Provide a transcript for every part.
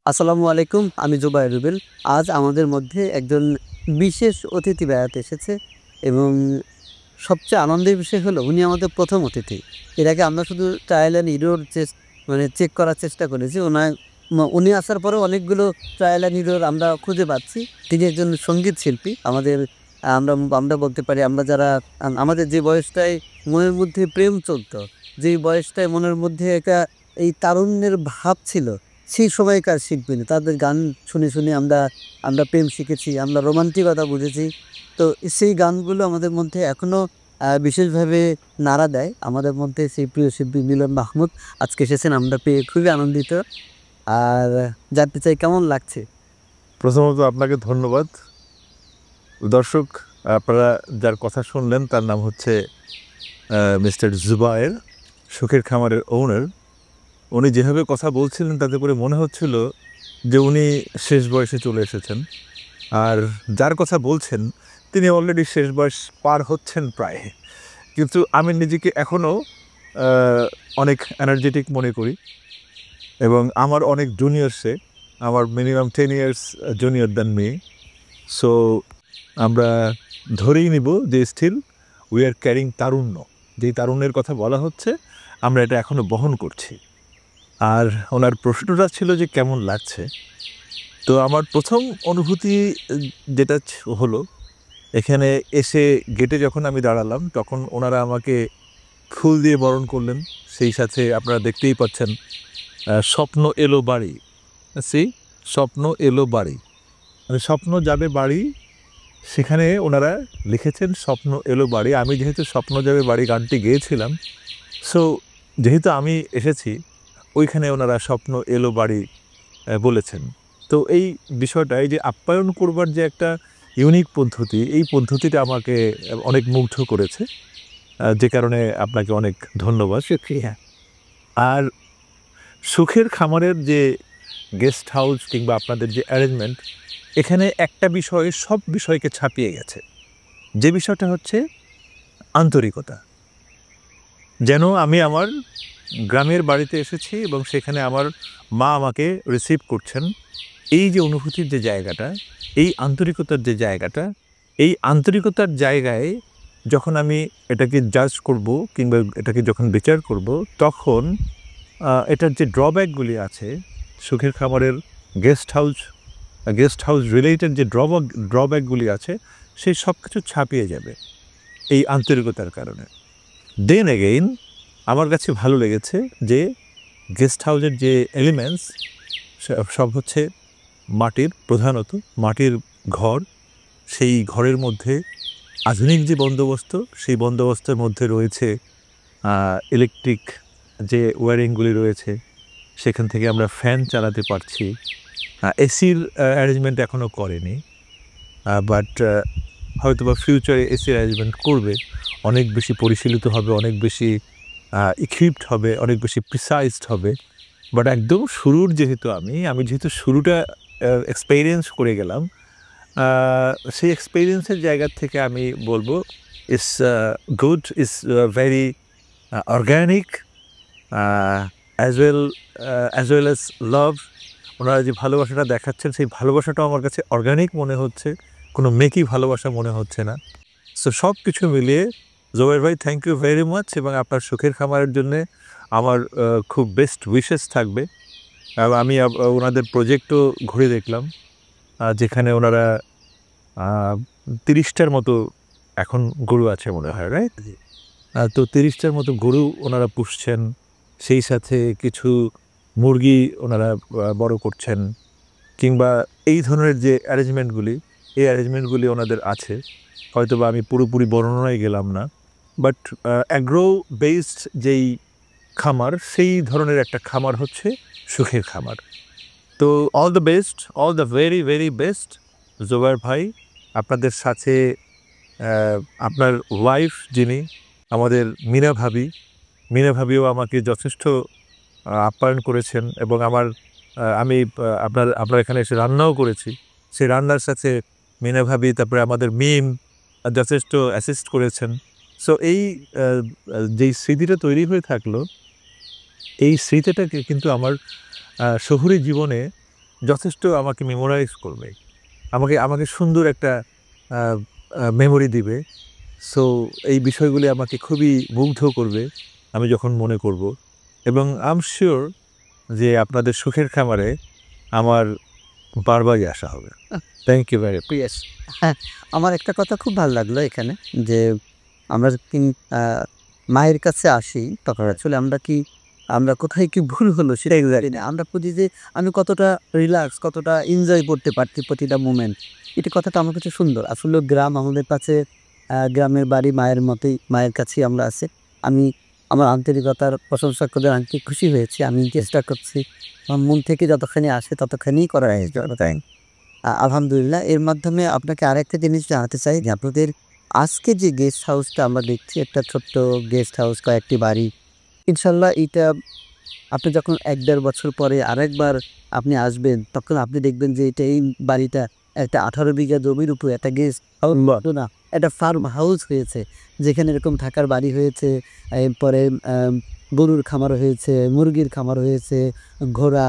আসসালামু আলাইকুম। আমি জুবায়ের রুবেল। আজ আমাদের মধ্যে একজন বিশেষ অতিথি বেড়াতে এসেছে এবং সবচেয়ে আনন্দের বিষয় হলো উনি আমাদের ১ম অতিথি। এর আগে আমরা শুধু ট্রায়াল অ্যান্ড এরর চেক করার চেষ্টা করেছি। উনি আসার পরেও অনেকগুলো ট্রায়াল অ্যান্ড এরর আমরা খুঁজে পাচ্ছি। তিনি একজন সঙ্গীত শিল্পী। আমরা আমরা বলতে পারি আমরা যারা আমাদের যে বয়সটায় মনের মধ্যে প্রেম চলত, যেই বয়সটায় মনের মধ্যে এই তারুণ্যের ভাব ছিল, সেই সময়কার শিল্পী। তাদের গান শুনে আমরা আমরা প্রেম শিখেছি, আমরা রোমান্টিকতা বুঝেছি। তো সেই গানগুলো আমাদের মধ্যে এখনো বিশেষভাবে নাড়া দেয়। আমাদের মধ্যে সেই প্রিয় শিল্পী মিলন মাহমুদ আজকে এসেছেন। আমরা পেয়ে খুবই আনন্দিত। আর জানতে চাই কেমন লাগছে? প্রথমত আপনাকে ধন্যবাদ। দর্শক, আপনারা যার কথা শুনলেন তার নাম হচ্ছে মিস্টার জুবায়ের, সুখের খামারের ওনার। উনি যেভাবে কথা বলছিলেন তাতে করে মনে হচ্ছিল যে উনি শেষ বয়সে চলে এসেছেন। আর যার কথা বলছেন তিনি অলরেডি শেষ বয়স পার হচ্ছেন প্রায়। কিন্তু আমি নিজেকে এখনও অনেক এনার্জেটিক মনে করি এবং আমার অনেক জুনিয়র আমার minimum 10 years junior than me. So আমরা ধরেই নিব যে স্টিল উই আর ক্যারিং তারুণ্য। যেই তারুণ্যের কথা বলা হচ্ছে আমরা এটা এখনও বহন করছি। আর ওনার প্রশ্নটা ছিল যে কেমন লাগছে। তো আমার প্রথম অনুভূতি যেটা হলো, এখানে এসে গেটে যখন আমি দাঁড়ালাম তখন ওনারা আমাকে ফুল দিয়ে বরণ করলেন। সেই সাথে আপনারা দেখতেই পাচ্ছেন স্বপ্ন এলো বাড়ি, স্বপ্ন এলো বাড়ি, মানে স্বপ্ন যাবে বাড়ি। সেখানে ওনারা লিখেছেন স্বপ্ন এলো বাড়ি। আমি যেহেতু স্বপ্ন যাবে বাড়ি গানটি গেয়েছিলাম, সো যেহেতু আমি এসেছি ওইখানে ওনারা স্বপ্ন এলো বাড়ি বলেছেন। তো এই বিষয়টা, এই যে আপ্যায়ন করবার যে একটা ইউনিক পদ্ধতি, এই পদ্ধতিটা আমাকে অনেক মুগ্ধ করেছে, যে কারণে আপনাকে অনেক ধন্যবাদ। শুকরিয়া। আর সুখের খামারের যে গেস্ট হাউস কিংবা আপনাদের যে অ্যারেঞ্জমেন্ট, এখানে একটা বিষয় সব বিষয়কে ছাপিয়ে গেছে। যে বিষয়টা হচ্ছে আন্তরিকতা। যেন আমি আমার গ্রামের বাড়িতে এসেছি এবং সেখানে আমার মা আমাকে রিসিভ করছেন। এই যে অনুভূতির যে জায়গাটা, এই আন্তরিকতার যে জায়গাটা, এই আন্তরিকতার জায়গায় যখন আমি এটাকে জাজ করব কিংবা এটাকে যখন বিচার করব, তখন এটার যে ড্রব্যাকগুলি আছে, সুখের খামারের গেস্ট হাউস রিলেটেড যে ড্রব্যাকগুলি আছে, সেই সব কিছু ছাপিয়ে যাবে এই আন্তরিকতার কারণে। দেন এগেইন আমার কাছে ভালো লেগেছে যে গেস্ট হাউসের যে এলিমেন্টস সব হচ্ছে মাটির, প্রধানত মাটির ঘর। সেই ঘরের মধ্যে আধুনিক যে বন্দোবস্ত, সেই বন্দোবস্তের মধ্যে রয়েছে ইলেকট্রিক যে ওয়্যারিংগুলি রয়েছে, সেখান থেকে আমরা ফ্যান চালাতে পারছি। এসির অ্যারেঞ্জমেন্ট এখনও করেনি, বাট হয়তো বা ফিউচারে এসির অ্যারেঞ্জমেন্ট করবে। অনেক বেশি পরিশীলিত হবে, অনেক বেশি ইকুইপড হবে, অনেক বেশি প্রিসাইজড হবে। বাট একদম শুরুর যেহেতু আমি যেহেতু শুরুটা এক্সপেরিয়েন্স করে গেলাম, সেই এক্সপেরিয়েন্সের জায়গা থেকে আমি বলবো it's good, it's very organic, as well as love. ওনারা যে ভালোবাসাটা দেখাচ্ছেন, সেই ভালোবাসাটাও আমার কাছে অর্গ্যানিক মনে হচ্ছে, কোনো মেকি ভালোবাসা মনে হচ্ছে না। সো সব কিছু মিলিয়ে জুবায়ের ভাই, থ্যাংক ইউ ভেরি মাচ। এবং আপনার সুখের খামারের জন্যে আমার খুব বেস্ট উইশেস থাকবে। আমি ওনাদের প্রজেক্টও ঘুরে দেখলাম, যেখানে ওনারা 30টার মতো এখন গরু আছে মনে হয়, রাইট? তো 30টার মতো গরু ওনারা পুষছেন, সেই সাথে কিছু মুরগি ওনারা বড় করছেন, কিংবা এই ধরনের যে অ্যারেঞ্জমেন্টগুলি, এই অ্যারেঞ্জমেন্টগুলি ওনাদের আছে। হয়তো বা আমি পুরোপুরি বর্ণনায় গেলাম না, বাট অ্যাগ্রো বেসড যেই খামার, সেই ধরনের একটা খামার হচ্ছে সুখের খামার। তো all the best, all the very very best Zubair ভাই। আপনাদের সাথে আপনার ওয়াইফ যিনি আমাদের মীনা ভাবিও আমাকে যথেষ্ট আপ্যায়ন করেছেন এবং আমি আপনার এখানে এসে রান্নাও করেছি। সেই রান্নার সাথে মীনা ভাবি, তারপরে আমাদের মিম যথেষ্ট অ্যাসিস্ট করেছেন। সো এই যেই স্মৃতিটা তৈরি হয়ে থাকলো, এই স্মৃতিটাকে কিন্তু আমার শহুরে জীবনে যথেষ্ট আমাকে মেমোরাইজ করবে, আমাকে আমাকে সুন্দর একটা মেমোরি দিবে। সো এই বিষয়গুলি আমাকে খুবই মুগ্ধ করবে আমি যখন মনে করব, এবং আই এম শিওর যে আপনাদের সুখের খামারে আমার বারবারই আসা হবে। Thank you very much. Yes. হ্যাঁ, আমার একটা কথা খুব ভালো লাগলো এখানে যে আমরা মায়ের কাছে আসি তখন আসলে আমরা কোথায় কি ভুল হলো সেটা জানি না। আমরা খুঁজি যে আমি কতটা রিল্যাক্স, কতটা এনজয় করতে পারছি প্রতিটা মোমেন্ট। এটা কথাটা আমার কাছে সুন্দর। আসলে গ্রাম আমাদের কাছে গ্রামের বাড়ি মায়ের মতোই, মায়ের কাছেই আমরা আছি। আমি আমার আন্তরিকতার প্রশংসা করে আন্টি খুশি হয়েছি। আমি চেষ্টা করছি আমার মন থেকে যতখানি আসে ততখানিই করার আয়োজন। আলহামদুলিল্লাহ। এর মাধ্যমে আপনাকে আরেকটা জিনিস জানাতে চাই যে আপনাদের আজকে যে গেস্ট হাউসটা আমরা দেখছি, একটা ছোট্ট গেস্ট হাউস, কয়েকটি বাড়ি। ইনশাল্লাহ এইটা আপনি যখন ১-১.৫ বছর পরে আরেকবার আপনি আসবেন, তখন আপনি দেখবেন যে এই বাড়িটা একটা ১৮ বিঘা জমির উপর একটা গেস্ট হাউস না, একটা ফার্ম হাউস হয়েছে। যেখানে এরকম থাকার বাড়ি হয়েছে, এরপরে গরুর খামার হয়েছে, মুরগির খামার হয়েছে, ঘোড়া,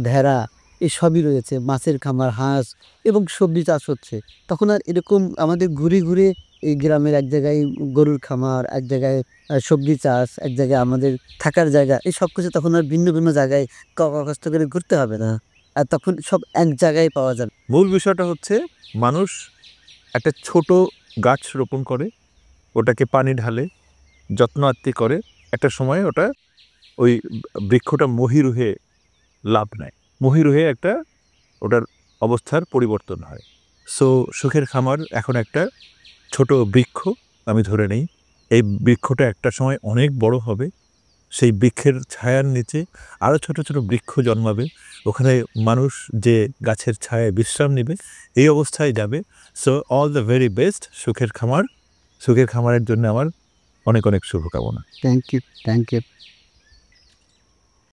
ভেড়া এসবই রয়েছে, মাছের খামার, হাঁস এবং সবজি চাষ হচ্ছে। তখন আর এরকম আমাদের ঘুরে, ঘুরে এই গ্রামের এক জায়গায় গরুর খামার, এক জায়গায় সবজি চাষ, এক জায়গায় আমাদের থাকার জায়গা, এই সবকিছু তখন আর ভিন্ন, ভিন্ন জায়গায় কষ্ট করে ঘুরতে হবে না। আর তখন সব এক জায়গায় পাওয়া যাবে। মূল বিষয়টা হচ্ছে মানুষ একটা ছোট গাছ রোপণ করে, ওটাকে পানি ঢালে, যত্ন আত্তি করে, একটা সময় ওটা ওই বৃক্ষটা মহিরুহে লাভ নেয়, মহিরুহে একটা ওটার অবস্থার পরিবর্তন হয়। সো সুখের খামার এখন একটা ছোট বৃক্ষ আমি ধরে নেই, এই বৃক্ষটা একটা সময় অনেক বড় হবে, সেই বৃক্ষের ছায়ার নিচে আরও ছোট ছোট বৃক্ষ জন্মাবে, ওখানে মানুষ যে গাছের ছায়ায় বিশ্রাম নেবে, এই অবস্থায় যাবে। So all the very best সুখের খামার। সুখের খামারের জন্য আমার অনেক অনেক শুভকামনা। Thank you, thank you.